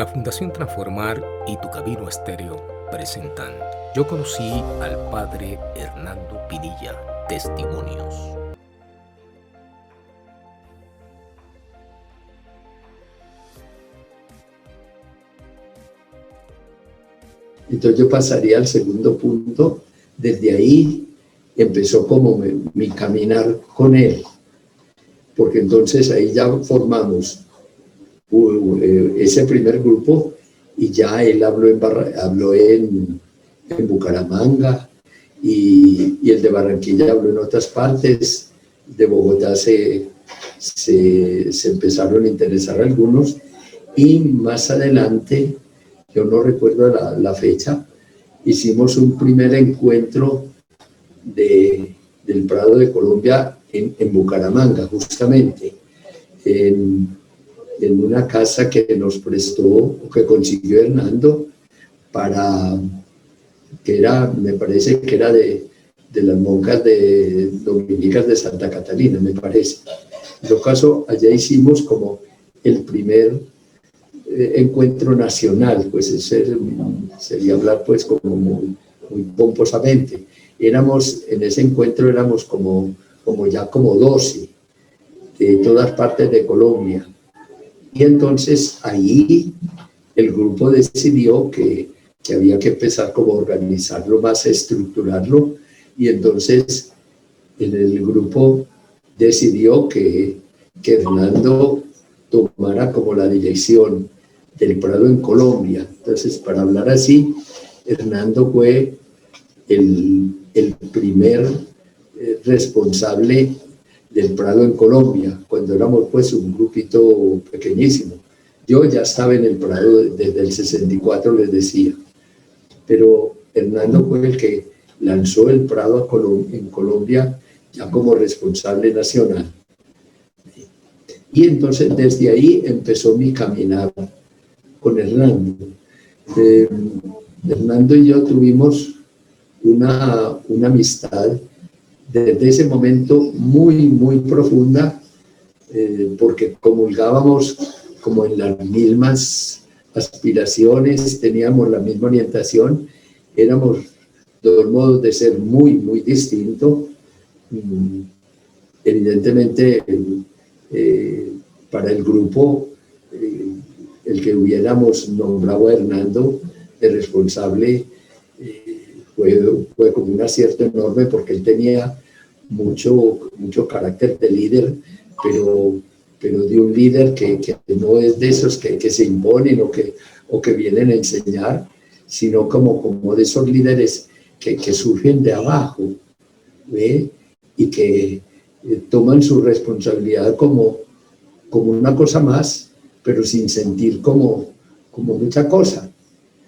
La Fundación Transformar y Tu Camino Estéreo presentan Yo conocí al Padre Hernando Pinilla, Testimonios. Entonces yo pasaría al segundo punto. Desde ahí empezó como mi caminar con él, porque entonces ahí ya formamos ese primer grupo y ya él habló en Bucaramanga y el de Barranquilla habló en otras partes. De Bogotá se empezaron a interesar algunos y más adelante, yo no recuerdo la fecha, hicimos un primer encuentro del Prado de Colombia en Bucaramanga, justamente, en una casa que nos prestó, o que consiguió Hernando, me parece que era de las monjas dominicas de Santa Catalina, me parece. En todo caso, allá hicimos como el primer encuentro nacional, pues sería hablar pues como muy pomposamente. En ese encuentro éramos como 12 de todas partes de Colombia. Y entonces ahí el grupo decidió que había que empezar como a organizarlo más, a estructurarlo, y entonces en el grupo decidió que Hernando tomara como la dirección del Prado en Colombia. Entonces, para hablar así, Hernando fue el primer responsable del Prado en Colombia, cuando éramos pues un grupito pequeñísimo. Yo ya estaba en el Prado desde el 64, les decía, pero Hernando fue el que lanzó el Prado en Colombia ya como responsable nacional. Y entonces desde ahí empezó mi caminar con Hernando. Hernando y yo tuvimos una amistad desde ese momento muy, muy profunda, porque comulgábamos como en las mismas aspiraciones, teníamos la misma orientación, éramos dos modos de ser muy, muy distintos. Evidentemente, para el grupo, el que hubiéramos nombrado a Hernando de responsable fue como un acierto enorme, porque él tenía mucho carácter de líder, pero de un líder que no es de esos que se imponen o que vienen a enseñar, sino como de esos líderes que surgen de abajo, ¿ve? Y que toman su responsabilidad como una cosa más, pero sin sentir como mucha cosa,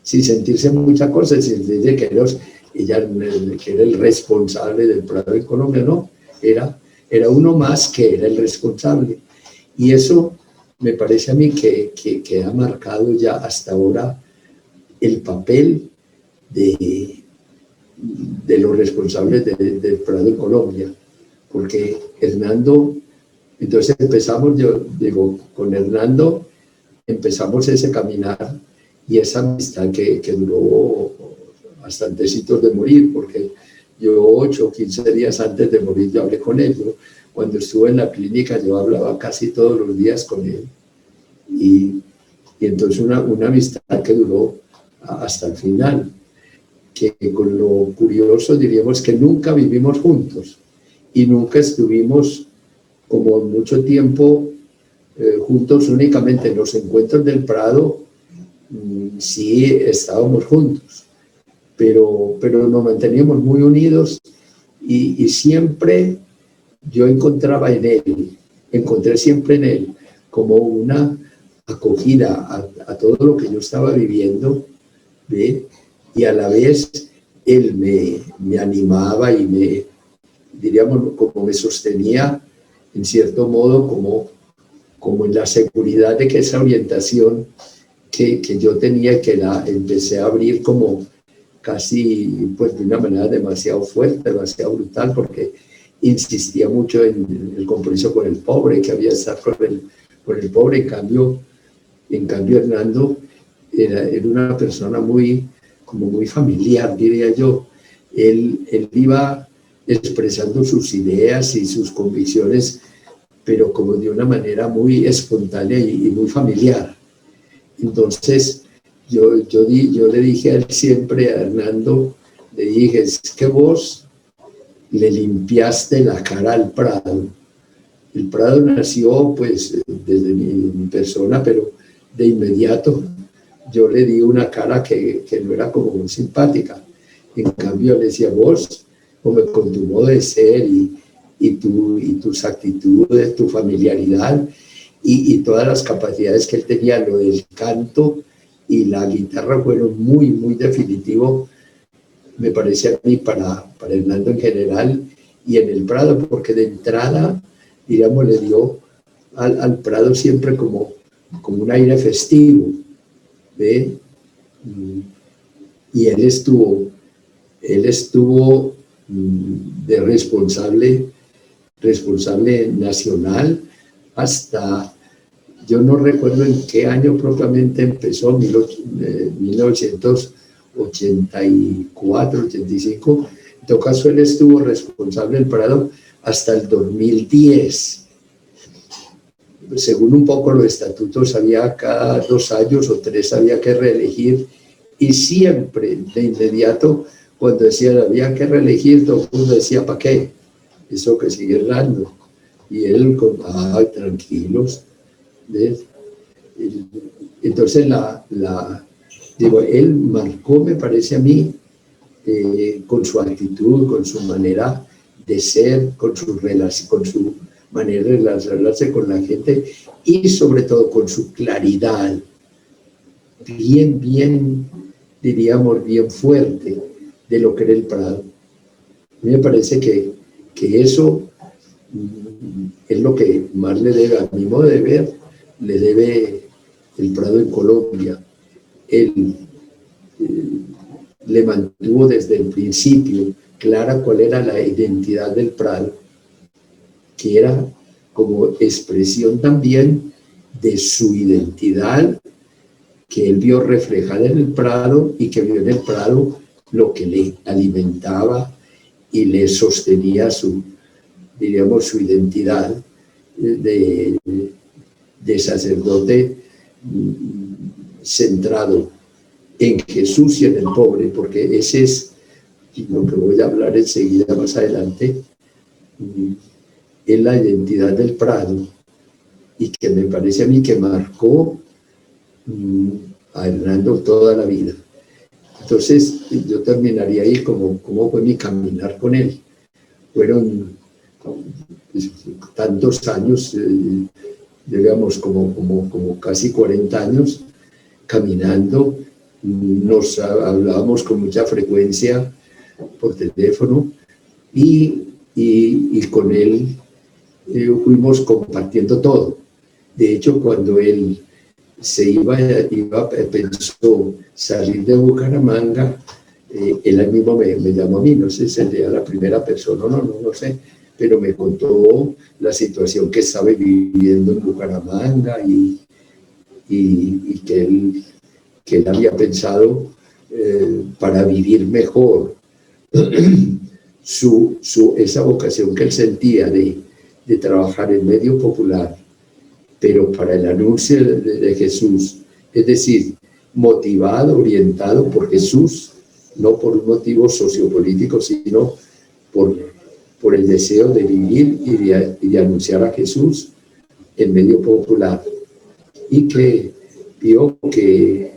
sin sentirse mucha cosa, sin sentirse que era el responsable del Prado de Colombia. No, era uno más que era el responsable. Y eso me parece a mí que ha marcado ya hasta ahora el papel de los responsables del Prado de Colombia, porque Hernando, entonces con Hernando empezamos ese caminar y esa amistad que duró bastantecitos de morir, porque yo 8 o 15 días antes de morir yo hablé con él. Cuando estuve en la clínica yo hablaba casi todos los días con él, y entonces una amistad que duró hasta el final, que con lo curioso diríamos que nunca vivimos juntos y nunca estuvimos como mucho tiempo juntos. Únicamente en los encuentros del Prado sí estábamos juntos, pero nos manteníamos muy unidos, y siempre yo encontré siempre en él como una acogida a todo lo que yo estaba viviendo, ¿ve? Y a la vez él me animaba y como me sostenía en cierto modo, como en la seguridad de que esa orientación que yo tenía, que la empecé a abrir como casi pues de una manera demasiado fuerte, demasiado brutal, porque insistía mucho en el compromiso con el pobre, que había que estar con el pobre. En cambio Hernando era una persona como muy familiar, diría yo. Él iba expresando sus ideas y sus convicciones, pero como de una manera muy espontánea y muy familiar. Entonces, yo le dije a él siempre, a Hernando, le dije, es que vos le limpiaste la cara al Prado. El Prado nació, pues, desde mi persona, pero de inmediato yo le di una cara que no era como muy simpática. En cambio, le decía, vos, como con tu modo de ser y tus actitudes, tu familiaridad y todas las capacidades que él tenía, lo del canto y la guitarra fueron muy, muy definitivo, me parece a mí, para Hernando en general y en el Prado, porque de entrada, digamos, le dio al Prado siempre como un aire festivo, ¿ve? Y él estuvo de responsable nacional hasta, yo no recuerdo en qué año propiamente empezó, 1984, 85. En todo caso, él estuvo responsable del Prado hasta el 2010. Según un poco los estatutos, había cada 2 años o 3 había que reelegir, y siempre de inmediato cuando decían había que reelegir, todo el mundo decía, ¿para qué? Eso que sigue Hernando. Y él, tranquilos. ¿Ves? Entonces, él marcó, me parece a mí, con su actitud, con su manera de ser, con su manera de relacionarse con la gente y sobre todo con su claridad, diríamos, bien fuerte de lo que era el Prado. A mí me parece que eso es lo que más le debe, a mi modo de ver, le debe el Prado en Colombia. Él le mantuvo desde el principio clara cuál era la identidad del Prado, que era como expresión también de su identidad que él vio reflejada en el Prado y que vio en el Prado lo que le alimentaba y le sostenía su identidad de sacerdote centrado en Jesús y en el pobre, porque ese es lo que voy a hablar enseguida más adelante, es la identidad del Prado, y que me parece a mí que marcó a Hernando toda la vida. Entonces yo terminaría ahí cómo fue mi caminar con él. Fueron tantos años, digamos como casi 40 años caminando. Nos hablábamos con mucha frecuencia por teléfono y con él fuimos compartiendo todo. De hecho, cuando él pensó salir de Bucaramanga, él mismo me llamó a mí, no sé si sería la primera persona, no sé, pero me contó la situación que estaba viviendo en Bucaramanga y que él había pensado para vivir mejor esa vocación que él sentía de trabajar en medio popular, pero para el anuncio de Jesús, es decir, motivado, orientado por Jesús, no por un motivo sociopolítico, sino por el deseo de vivir y de anunciar a Jesús en medio popular, y que vio que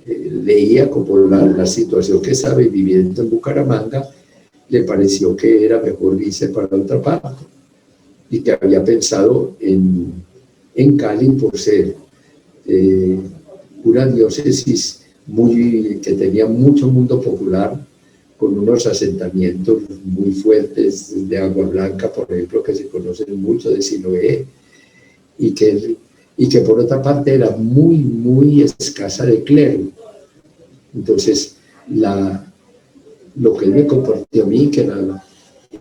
leía como la situación que estaba viviendo en Bucaramanga, le pareció que era mejor irse para otra parte, y que había pensado en Cali por ser una diócesis que tenía mucho mundo popular, con unos asentamientos muy fuertes de Agua Blanca, por ejemplo, que se conocen mucho, de Siloé, y que por otra parte era muy, muy escasa de clero. Entonces, lo que él me compartió a mí, que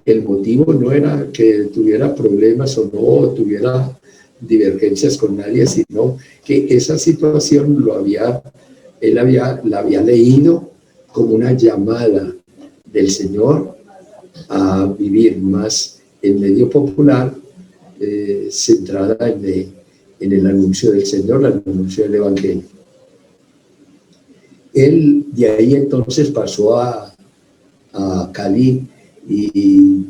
el motivo no era que tuviera problemas o no tuviera divergencias con nadie, sino que esa situación lo había Él la había leído como una llamada del Señor a vivir más en medio popular, centrada en el anuncio del Señor, el anuncio del Evangelio. Él de ahí entonces pasó a Cali, y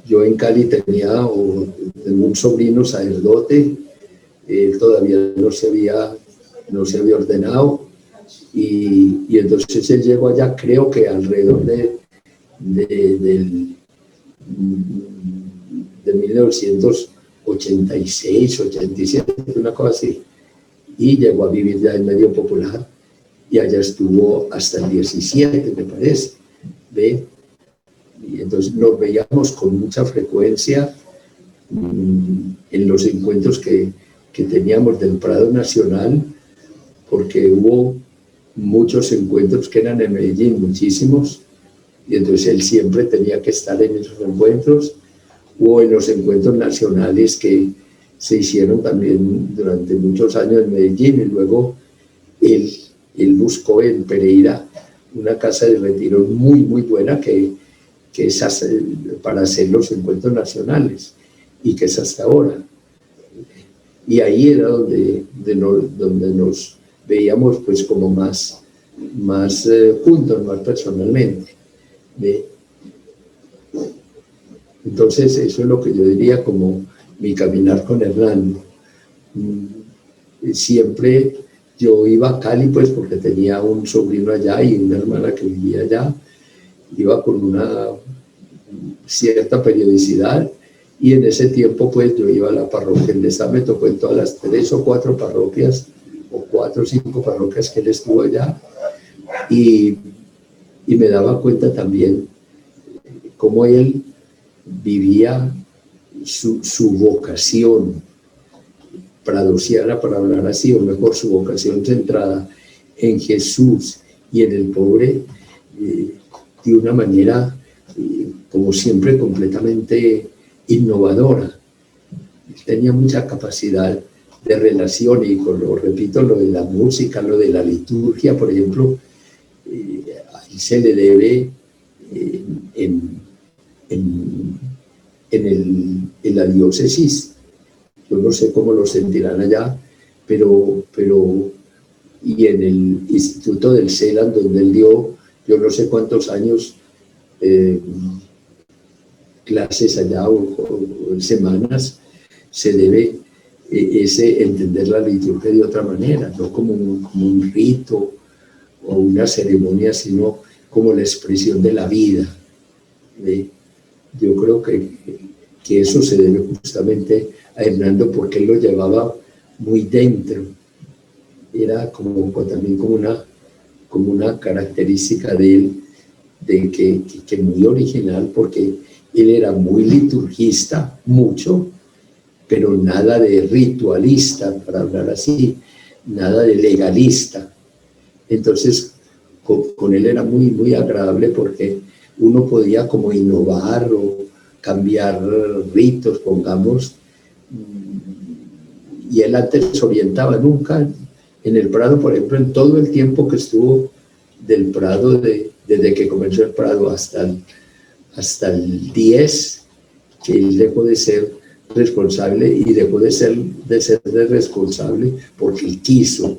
yo en Cali tenía un sobrino sacerdote. Él todavía no se había ordenado, y entonces él llegó allá, creo que alrededor de 1986, 87, una cosa así, y llegó a vivir ya en medio popular, y allá estuvo hasta el 17, me parece, ¿ve? Y entonces nos veíamos con mucha frecuencia en los encuentros que teníamos del Prado Nacional, porque hubo muchos encuentros que eran en Medellín, muchísimos, y entonces él siempre tenía que estar en esos encuentros. Hubo en los encuentros nacionales que se hicieron también durante muchos años en Medellín, y luego él buscó en Pereira una casa de retiro muy, muy buena que es para hacer los encuentros nacionales, y que es hasta ahora. Y ahí era donde nos veíamos pues como más juntos, más personalmente. Entonces eso es lo que yo diría como mi caminar con Hernando. Siempre yo iba a Cali pues porque tenía un sobrino allá y una hermana que vivía allá. Iba con una cierta periodicidad, y en ese tiempo pues yo iba a la parroquia. El de me tocó en todas las 3 o 4 parroquias, o 4 o 5 parroquias que él estuvo allá, y me daba cuenta también cómo él vivía su vocación pradosiana, para hablar así, o mejor su vocación centrada en Jesús y en el pobre, de una manera como siempre completamente innovadora. Tenía mucha capacidad de relación, y repito, lo de la música, lo de la liturgia, por ejemplo, ahí se le debe en la diócesis. Yo no sé cómo lo sentirán allá, pero y en el Instituto del CELAN, donde él dio yo no sé cuántos años clases allá, o semanas, se debe entender la liturgia de otra manera, no como un rito o una ceremonia, sino como la expresión de la vida. Yo creo que eso se debe justamente a Hernando, porque él lo llevaba muy dentro. Era también como una característica de él, de que muy original, porque él era muy liturgista, mucho, pero nada de ritualista, para hablar así, nada de legalista. Entonces, con él era muy, muy agradable, porque uno podía como innovar o cambiar ritos, pongamos, y él antes orientaba. Nunca en el Prado, por ejemplo, en todo el tiempo que estuvo del Prado, desde que comenzó el Prado hasta el 10, que él dejó de ser responsable, y dejó de ser responsable porque él quiso.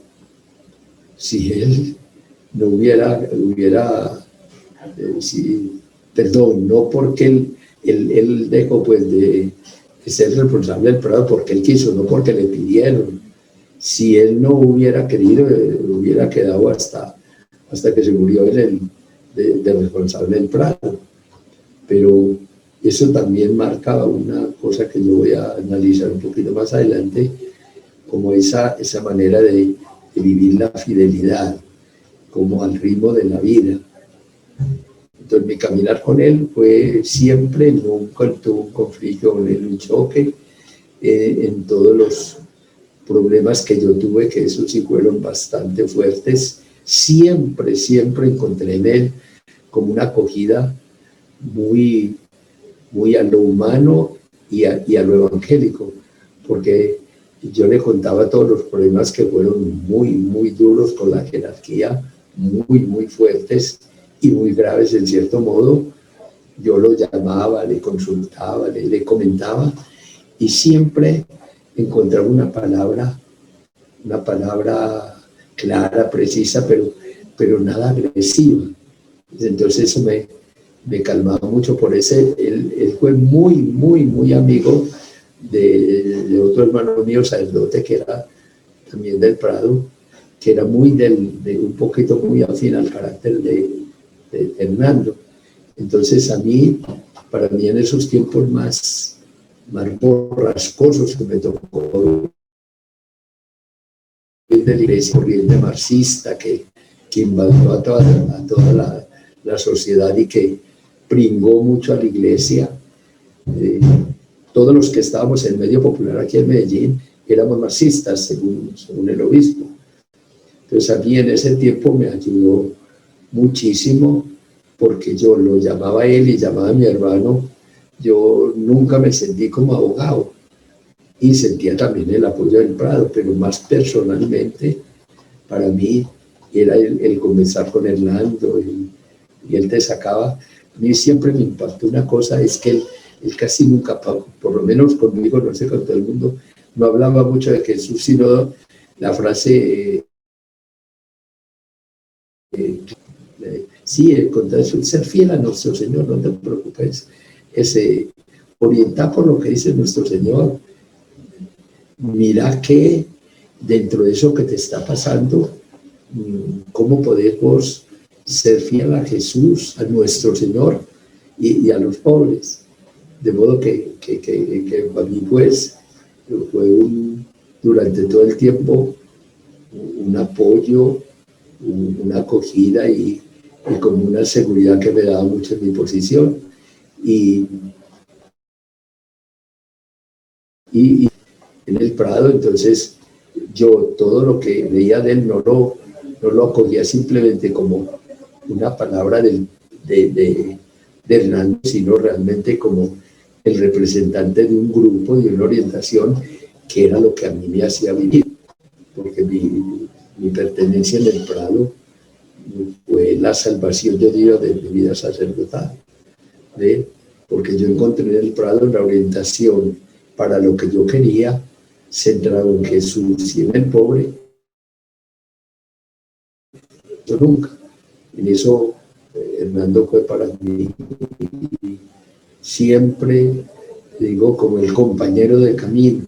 Si él no hubiera no porque él dejó pues de ser responsable del Prado porque él quiso, no porque le pidieron. Si él no hubiera querido, hubiera quedado hasta que se murió de responsable del Prado. Pero eso también marca una cosa que yo voy a analizar un poquito más adelante, como esa manera de vivir la fidelidad, como al ritmo de la vida. Entonces mi caminar con él fue siempre, nunca tuve un conflicto con él, un choque, en todos los problemas que yo tuve, que esos sí fueron bastante fuertes. Siempre encontré en él como una acogida muy, muy a lo humano y a lo evangélico, porque Y yo le contaba todos los problemas que fueron muy, muy duros con la jerarquía, muy, muy fuertes y muy graves en cierto modo. Yo lo llamaba, le consultaba, le comentaba y siempre encontraba una palabra clara, precisa, pero nada agresiva. Entonces eso me calmaba mucho. Por ese, él fue muy, muy, muy amigo de otro hermano mío, sacerdote, que era también del Prado, que era muy de un poquito muy afín al carácter de Hernando. Entonces para mí en esos tiempos más borrascosos que me tocó de la iglesia, corriente marxista que invadió a toda la sociedad y que pringó mucho a la iglesia. Todos los que estábamos en el medio popular aquí en Medellín éramos marxistas, según el obispo. Entonces a mí en ese tiempo me ayudó muchísimo, porque yo lo llamaba a él y llamaba a mi hermano. Yo nunca me sentí como abogado y sentía también el apoyo del Prado, pero más personalmente para mí era el conversar con Hernando y él te sacaba. A mí siempre me impactó una cosa, es que él casi nunca, por lo menos conmigo, no sé, con todo el mundo, no hablaba mucho de Jesús, sino la frase, sí, contra eso, ser fiel a nuestro Señor, no te preocupes, orientar por lo que dice nuestro Señor. Mira que dentro de eso que te está pasando, cómo podemos ser fiel a Jesús, a nuestro Señor y a los pobres. De modo que para mí pues fue durante todo el tiempo un apoyo, una acogida y como una seguridad que me daba mucho en mi posición. Y en el Prado, entonces yo todo lo que veía de él no lo acogía simplemente como una palabra de Hernando, sino realmente como el representante de un grupo, de una orientación, que era lo que a mí me hacía vivir, porque mi pertenencia en el Prado fue la salvación, yo digo, de mi vida sacerdotal, porque yo encontré en el Prado la orientación para lo que yo quería, centrado en Jesús y en el pobre. Yo nunca. En eso Hernando fue para mí siempre, digo, como el compañero de camino,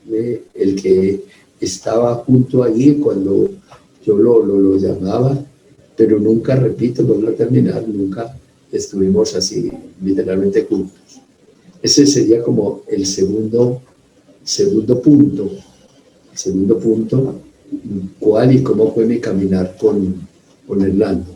el que estaba junto allí cuando yo lo llamaba, pero nunca, repito, no voy a terminar, nunca estuvimos así literalmente juntos. Ese sería como el segundo punto, cuál y cómo fue mi caminar con Hernando.